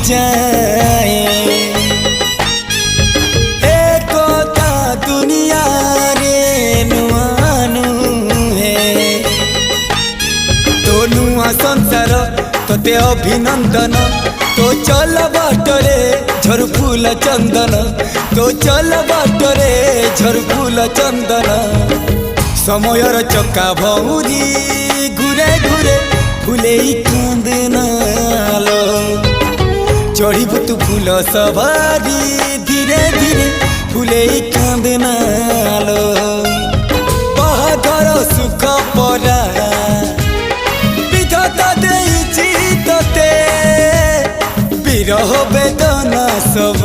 जाए एकता दुनिया रे नुआनु है तो नुआ संसार तोते अभिनंदन तो चल बाटरे झर फूल चंदन तो चल बाटरे झर फूल चंदन समयर चक्का भौरी घुरे घुरे फुले कांदनालो चढ़ीबु तू फूल सवारी धीरे धीरे फुले कांदनालो बाहाघर सुख परा विधाता देइछि तोते विरह वेदना सब